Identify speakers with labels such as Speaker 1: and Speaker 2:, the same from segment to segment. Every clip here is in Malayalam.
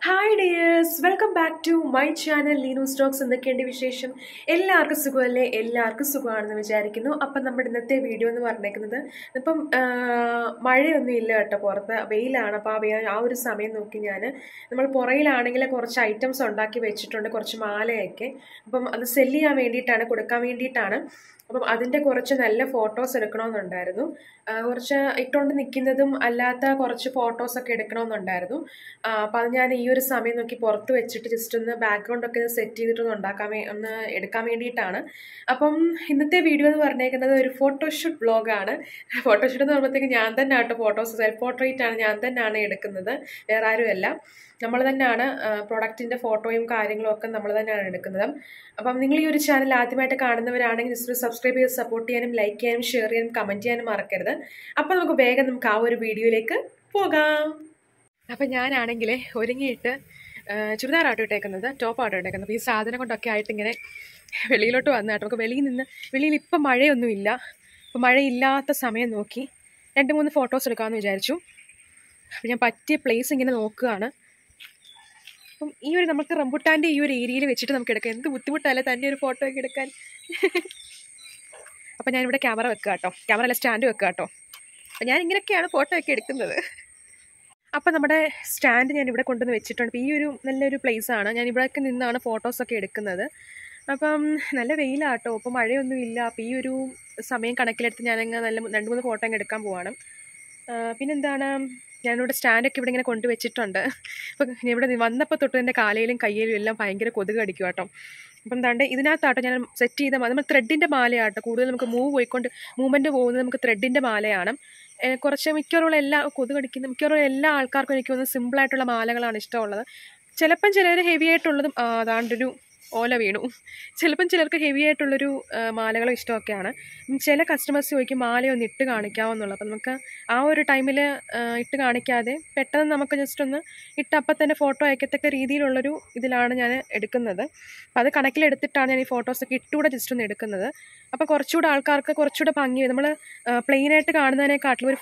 Speaker 1: Hi dears, welcome back to my channel Lino Stocks എന്തൊക്കെയുണ്ട് വിശേഷം എല്ലാവർക്കും സുഖമല്ലേ എല്ലാവർക്കും സുഖമാണെന്ന് വിചാരിക്കുന്നു അപ്പം നമ്മുടെ ഇന്നത്തെ വീഡിയോ എന്ന് പറഞ്ഞേക്കുന്നത് ഇപ്പം മഴയൊന്നും ഇല്ല കേട്ടോ പുറത്ത് വെയിലാണ് അപ്പോൾ ആ ഒരു സമയം നോക്കി നമ്മൾ പുറയിലാണെങ്കിൽ കുറച്ച് ഐറ്റംസ് ഉണ്ടാക്കി വെച്ചിട്ടുണ്ട് കുറച്ച് മാലയൊക്കെ അപ്പം അത് സെല്ല് ചെയ്യാൻ വേണ്ടിയിട്ടാണ് കൊടുക്കാൻ വേണ്ടിയിട്ടാണ് അപ്പം അതിൻ്റെ കുറച്ച് നല്ല ഫോട്ടോസ് എടുക്കണമെന്നുണ്ടായിരുന്നു കുറച്ച് ഇട്ടുകൊണ്ട് നിൽക്കുന്നതും അല്ലാത്ത കുറച്ച് ഫോട്ടോസൊക്കെ എടുക്കണമെന്നുണ്ടായിരുന്നു അപ്പം അത് ഞാൻ ഈ ഒരു സമയം നോക്കി പുറത്ത് വെച്ചിട്ട് ജസ്റ്റ് ഒന്ന് ബാക്ക്ഗ്രൗണ്ടൊക്കെ സെറ്റ് ചെയ്തിട്ടൊന്ന് ഒന്ന് എടുക്കാൻ വേണ്ടിയിട്ടാണ് അപ്പം ഇന്നത്തെ വീഡിയോ എന്ന് പറഞ്ഞേക്കുന്നത് ഒരു ഫോട്ടോഷൂട്ട് വ്ളോഗാണ് ഫോട്ടോഷൂട്ട് എന്ന് പറയുമ്പോഴത്തേക്ക് ഞാൻ തന്നെ ആട്ടോ ഫോട്ടോസ് സെൽഫ് പോർട്രേറ്റ് ആണ് ഞാൻ തന്നെയാണ് എടുക്കുന്നത് വേറെ ആരുമല്ല നമ്മൾ തന്നെയാണ് പ്രൊഡക്റ്റിൻ്റെ ഫോട്ടോയും കാര്യങ്ങളും ഒക്കെ നമ്മൾ തന്നെയാണ് എടുക്കുന്നത് അപ്പം നിങ്ങൾ ഈ ഒരു ചാനൽ ആദ്യമായിട്ട് കാണുന്നവരാണെങ്കിൽ ജസ്റ്റ് സബ്സ്ക്രൈബ് ചെയ്ത് സപ്പോർട്ട് ചെയ്യാനും ലൈക്ക് ചെയ്യാനും ഷെയർ ചെയ്യാനും കമൻറ്റ് ചെയ്യാനും മറക്കരുത് അപ്പം നമുക്ക് ആ ഒരു വീഡിയോയിലേക്ക് പോകാം അപ്പം ഞാനാണെങ്കിൽ ഒരുങ്ങിയിട്ട് ചുരിദാറാട്ടോ ഇട്ടേക്കുന്നത് ടോപ്പാട്ടോ ഇട്ടേക്കുന്നത് അപ്പോൾ ഈ സാധനം കൊണ്ടൊക്കെ ആയിട്ട് ഇങ്ങനെ വെളിയിലോട്ട് വന്നു കേട്ടോ നമുക്ക് വെളിയിൽ ഇപ്പം മഴയൊന്നുമില്ല അപ്പോൾ മഴയില്ലാത്ത സമയം നോക്കി 2-3 ഫോട്ടോസ് എടുക്കാമെന്ന് വിചാരിച്ചു അപ്പോൾ ഞാൻ പറ്റിയ പ്ലേസ് ഇങ്ങനെ നോക്കുകയാണ് അപ്പം ഈ ഒരു നമുക്ക് റംബുട്ടാൻ്റെ ഈ ഒരു ഏരിയയിൽ വെച്ചിട്ട് നമുക്ക് എടുക്കാം എന്ത് ബുദ്ധിമുട്ടല്ലേ തന്നെ ഒരു ഫോട്ടോ ഒക്കെ എടുക്കാൻ അപ്പം ഞാനിവിടെ ക്യാമറ വെക്കുക കേട്ടോ ക്യാമറ അല്ല സ്റ്റാൻഡ് വെക്കുക കേട്ടോ അപ്പം ഞാൻ ഇങ്ങനെയൊക്കെയാണ് ഫോട്ടോ ഒക്കെ എടുക്കുന്നത് അപ്പം നമ്മുടെ സ്റ്റാൻഡ് ഞാൻ ഇവിടെ കൊണ്ടുവന്ന് വെച്ചിട്ടുണ്ട് അപ്പോൾ ഈ ഒരു നല്ലൊരു പ്ലേസാണ് ഞാൻ ഇവിടെയൊക്കെ നിന്നാണ് ഫോട്ടോസൊക്കെ എടുക്കുന്നത് അപ്പം നല്ല വെയിലാട്ടോ അപ്പോൾ മഴയൊന്നും ഇല്ല അപ്പോൾ ഈ ഒരു സമയം കണക്കിലെടുത്ത് ഞാനങ്ങ് നല്ല 2-3 ഫോട്ടോ അങ്ങ് എടുക്കാൻ പോവാണ് പിന്നെന്താണ് ഞാനിവിടെ സ്റ്റാൻഡൊക്കെ ഇവിടെ ഇങ്ങനെ കൊണ്ടുവച്ചിട്ടുണ്ട് അപ്പം ഇവിടെ വന്നപ്പോൾ തൊട്ട് എൻ്റെ കാലയിലും കയ്യിലും എല്ലാം ഭയങ്കര കൊതുക് അടിക്കും കേട്ടോ അപ്പം എന്താണ്ട് ഇതിനകത്താട്ടോ ഞാൻ സെറ്റ് ചെയ്ത നമ്മൾ ത്രെഡിൻ്റെ മാലയാട്ടോ കൂടുതൽ നമുക്ക് മൂവ്മെൻറ്റ് പോകുന്നത് നമുക്ക് ത്രെഡിൻ്റെ മാലയാണ് കുറച്ച് മിക്കവാറുള്ള മിക്കവാറുള്ള എല്ലാ ആൾക്കാർക്കും എനിക്ക് തോന്നുന്നത് സിമ്പിളായിട്ടുള്ള മാലകളാണ് ഇഷ്ടമുള്ളത് ചിലപ്പം ചിലർ ഹെവി ആയിട്ടുള്ളതും അതാണ്ടൊരു ഓല വീണു ചിലപ്പം ചിലർക്ക് ഹെവി ആയിട്ടുള്ളൊരു മാലകളും ഇഷ്ടമൊക്കെയാണ് ചില കസ്റ്റമേഴ്സ് ചോദിക്കും മാലയൊന്ന് ഇട്ട് കാണിക്കാമെന്നുള്ളത് അപ്പം നമുക്ക് ആ ഒരു ടൈമിൽ ഇട്ട് കാണിക്കാതെ പെട്ടെന്ന് നമുക്ക് ജസ്റ്റ് ഒന്ന് ഇട്ടപ്പം തന്നെ ഫോട്ടോ അയക്കത്തക്ക രീതിയിലുള്ളൊരു ഇതിലാണ് ഞാൻ എടുക്കുന്നത് അപ്പം അത് കണക്കിലെടുത്തിട്ടാണ് ഞാൻ ഈ ഫോട്ടോസൊക്കെ ഇട്ടുകൂടെ ജസ്റ്റ് ഒന്ന് എടുക്കുന്നത് അപ്പോൾ കുറച്ചുകൂടെ ആൾക്കാർക്ക് കുറച്ചുകൂടെ ഭംഗി നമ്മൾ പ്ലെയിനായിട്ട് കാണുന്നതിനെക്കാട്ടിലും ഒരു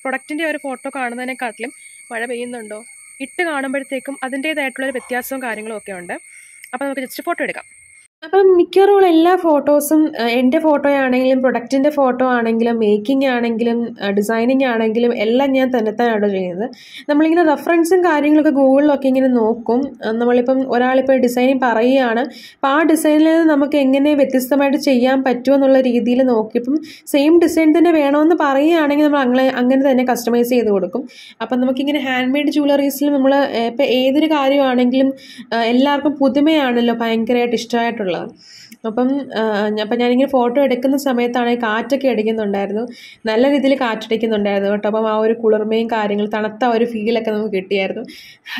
Speaker 1: പ്രൊഡക്റ്റിൻ്റെ ഒരു ഫോട്ടോ കാണുന്നതിനെക്കാട്ടിലും മഴ പെയ്യുന്നുണ്ടോ ഇട്ട് കാണുമ്പോഴത്തേക്കും അതിൻ്റേതായിട്ടുള്ളൊരു വ്യത്യാസവും കാര്യങ്ങളും ഒക്കെ ഉണ്ട് അപ്പോൾ നമുക്ക് ജസ്റ്റ് ഫോട്ടോ എടുക്കാം അപ്പം മിക്കവാറും എല്ലാ ഫോട്ടോസും എൻ്റെ ഫോട്ടോ ആണെങ്കിലും പ്രൊഡക്റ്റിൻ്റെ ഫോട്ടോ ആണെങ്കിലും മേക്കിംഗ് ആണെങ്കിലും ഡിസൈനിങ് ആണെങ്കിലും എല്ലാം ഞാൻ തന്നെത്താനാണ് ചെയ്യുന്നത് നമ്മളിങ്ങനെ റെഫറൻസും കാര്യങ്ങളൊക്കെ ഗൂഗിളിലൊക്കെ ഇങ്ങനെ നോക്കും നമ്മളിപ്പം ഒരാളിപ്പോൾ ഡിസൈനിങ് പറയുകയാണ് അപ്പോൾ ആ ഡിസൈനിൽ നമുക്ക് എങ്ങനെ വ്യത്യസ്തമായിട്ട് ചെയ്യാൻ പറ്റുമോ എന്നുള്ള രീതിയിൽ നോക്കിയപ്പം സെയിം ഡിസൈൻ തന്നെ വേണമെന്ന് പറയുകയാണെങ്കിൽ നമ്മൾ അങ്ങനെ തന്നെ കസ്റ്റമൈസ് ചെയ്ത് കൊടുക്കും അപ്പം നമുക്കിങ്ങനെ ഹാൻഡ് മെയ്ഡ് ജ്വല്ലറീസിൽ നമ്മൾ ഇപ്പോൾ ഏതൊരു കാര്യമാണെങ്കിലും എല്ലാവർക്കും പുതുമയാണല്ലോ ഭയങ്കരമായിട്ട് ഇഷ്ടമായിട്ടുള്ളത് അപ്പം ഞാനിങ്ങനെ ഫോട്ടോ എടുക്കുന്ന സമയത്താണെങ്കിൽ കാറ്റൊക്കെ അടിക്കുന്നുണ്ടായിരുന്നു നല്ല രീതിയിൽ കാറ്റടിക്കുന്നുണ്ടായിരുന്നു കേട്ടോ അപ്പം ആ ഒരു കുളിർമയും കാര്യങ്ങൾ തണുത്ത ഒരു ഫീലൊക്കെ നമുക്ക് കിട്ടിയായിരുന്നു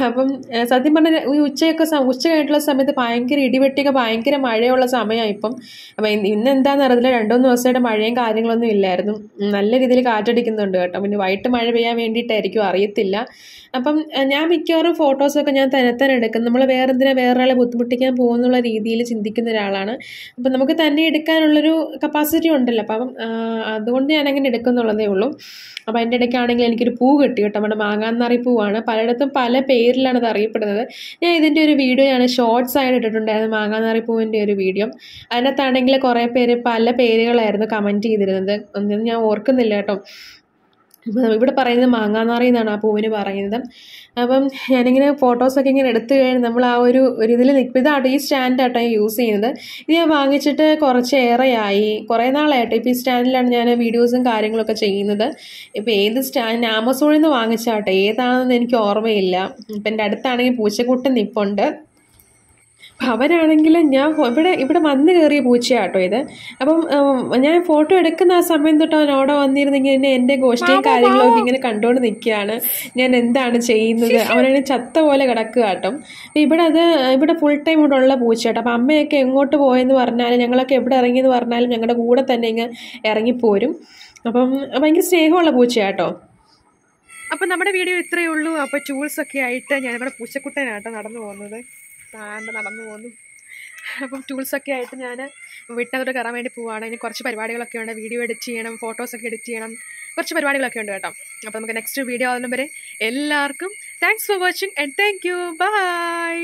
Speaker 1: അപ്പം സത്യം പറഞ്ഞാൽ ഈ ഉച്ച കഴിഞ്ഞിട്ടുള്ള സമയത്ത് ഭയങ്കര ഇടിവെട്ടിയൊക്കെ ഭയങ്കര മഴയുള്ള സമയമാണ് ഇപ്പം അപ്പം ഇന്ന് എന്താണെന്ന് അറിയില്ല 2-3 ദിവസമായിട്ട് മഴയും കാര്യങ്ങളൊന്നും ഇല്ലായിരുന്നു നല്ല രീതിയിൽ കാറ്റടിക്കുന്നുണ്ട് കേട്ടോ പിന്നെ വൈകിട്ട് മഴ പെയ്യാൻ വേണ്ടിയിട്ടായിരിക്കും അറിയത്തില്ല അപ്പം ഞാൻ മിക്കവാറും ഫോട്ടോസൊക്കെ ഞാൻ തന്നെത്താൻ എടുക്കും നമ്മൾ വേറൊരാളെ ബുദ്ധിമുട്ടിക്കാൻ പോകുന്നുള്ള രീതിയിൽ ചിന്തിക്കുന്ന ഒരാളാണ് അപ്പം നമുക്ക് തന്നെ എടുക്കാനുള്ളൊരു കപ്പാസിറ്റി ഉണ്ടല്ലോ അപ്പം അതുകൊണ്ട് ഞാനങ്ങനെ എടുക്കുന്നുള്ളതേ ഉള്ളൂ അപ്പോൾ അതിൻ്റെ ഇടയ്ക്കാണെങ്കിൽ എനിക്കൊരു പൂ കിട്ടി കേട്ടോ നമ്മുടെ മാങ്ങാന്നാറി പൂവാണ് പലയിടത്തും പല പേരിലാണ് അത് അറിയപ്പെടുന്നത് ഞാൻ ഇതിൻ്റെ ഒരു വീഡിയോ ഞാൻ ഷോർട്സ് ആയിട്ട് ഇട്ടിട്ടുണ്ടായിരുന്നു മാങ്ങാന്നാറി പൂവിൻ്റെ ഒരു വീഡിയോ അതിനകത്താണെങ്കിൽ കുറേ പേര് പല പേരുകളായിരുന്നു കമൻറ്റ് ചെയ്തിരുന്നത് ഒന്നും ഞാൻ ഓർക്കുന്നില്ല കേട്ടോ ഇവിടെ പറയുന്നത് മാങ്ങാനാറി എന്നാണ് ആ പൂവിന് പറയുന്നത് അപ്പം ഞാനിങ്ങനെ ഫോട്ടോസൊക്കെ ഇങ്ങനെ എടുത്തു കഴിഞ്ഞ് നമ്മൾ ആ ഒരു ഇതിൽ നിൽക്കും ഇതാട്ടോ ഈ സ്റ്റാൻഡാട്ടോ ഞാൻ യൂസ് ചെയ്യുന്നത് ഇത് ഞാൻ വാങ്ങിച്ചിട്ട് കുറേ നാളായിട്ടോ ഇപ്പോൾ ഈ സ്റ്റാൻഡിലാണ് ഞാൻ വീഡിയോസും കാര്യങ്ങളൊക്കെ ചെയ്യുന്നത് ഇപ്പോൾ ഏത് സ്റ്റാൻഡ് ആമസോണിൽ നിന്ന് വാങ്ങിച്ചാട്ടോ ഏതാണെന്ന് എനിക്ക് ഓർമ്മയില്ല ഇപ്പം എൻ്റെ അടുത്താണെങ്കിൽ പൂച്ചക്കുട്ടൻ നിൽപ്പുണ്ട് അവരാണെങ്കിൽ ഞാൻ ഇവിടെ വന്ന് കയറിയ പൂച്ചയാട്ടോ ഇത് അപ്പം ഞാൻ ഫോട്ടോ എടുക്കുന്ന ആ സമയം തൊട്ട് അവൻ അവിടെ വന്നിരുന്നെങ്കിൽ എൻ്റെ ഗോഷ്ടിയും കാര്യങ്ങളൊക്കെ ഇങ്ങനെ കണ്ടുകൊണ്ട് നിൽക്കുകയാണ് ഞാൻ എന്താണ് ചെയ്യുന്നത് അവനെ ചത്ത പോലെ കിടക്കുക കേട്ടോ ഇവിടെ ഫുൾ ടൈം ഇവിടെ ഉള്ള പൂച്ചയാട്ടോ അപ്പം അമ്മയൊക്കെ എങ്ങോട്ട് പോയെന്ന് പറഞ്ഞാലും ഞങ്ങളൊക്കെ എവിടെ ഇറങ്ങിയെന്ന് പറഞ്ഞാലും ഞങ്ങളുടെ കൂടെ തന്നെ ഇങ്ങ് ഇറങ്ങിപ്പോരും അപ്പം ഭയങ്കര സ്നേഹമുള്ള പൂച്ചയാട്ടോ അപ്പം നമ്മുടെ വീഡിയോ ഇത്രയേ ഉള്ളൂ അപ്പോൾ ടൂൾസൊക്കെ ആയിട്ട് ഞാനിവിടെ പൂച്ചക്കുട്ടനാട്ടോ നടന്നു പോകുന്നത് നടന്നു പോകുന്നു അപ്പം ടൂൾസൊക്കെ ആയിട്ട് ഞാൻ വീട്ടിനകത്തോട്ട് കയറാൻ വേണ്ടി പോവുകയാണ് ഇനി കുറച്ച് പരിപാടികളൊക്കെ ഉണ്ട് വീഡിയോ എഡിറ്റ് ചെയ്യണം ഫോട്ടോസൊക്കെ എഡിറ്റ് ചെയ്യണം കുറച്ച് പരിപാടികളൊക്കെ ഉണ്ട് കേട്ടോ. അപ്പോൾ നമുക്ക് നെക്സ്റ്റ് വീഡിയോ ആവുന്ന വരെ എല്ലാവർക്കും thanks for watching and thank you. By.